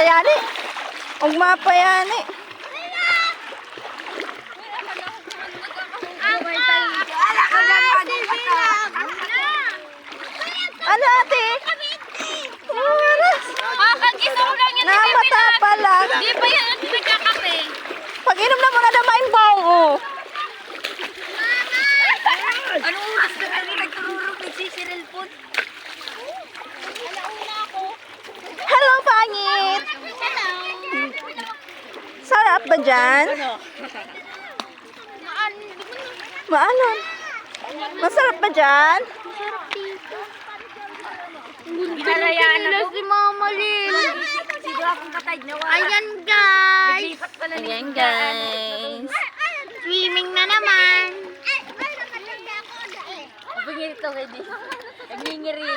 kayani. Ugma pa yani. Ano ate? Kakagisa ko lang yun. Namata pala. Di ba yan nagkakape? Pag inom na mga damaing baong oh. Anong oras na kami nagtururog ni si Cyril po? Alauna ako. Hello, pangit. Hello. Sarap ba dyan? Maalon. Masarap ba dyan? Pinalayaan ako. Si Mama Lil. Sigo akong katay na wala. Ayan guys. Ayan guys. Swimming na naman. Pagingin ito kay di. Nagingiri.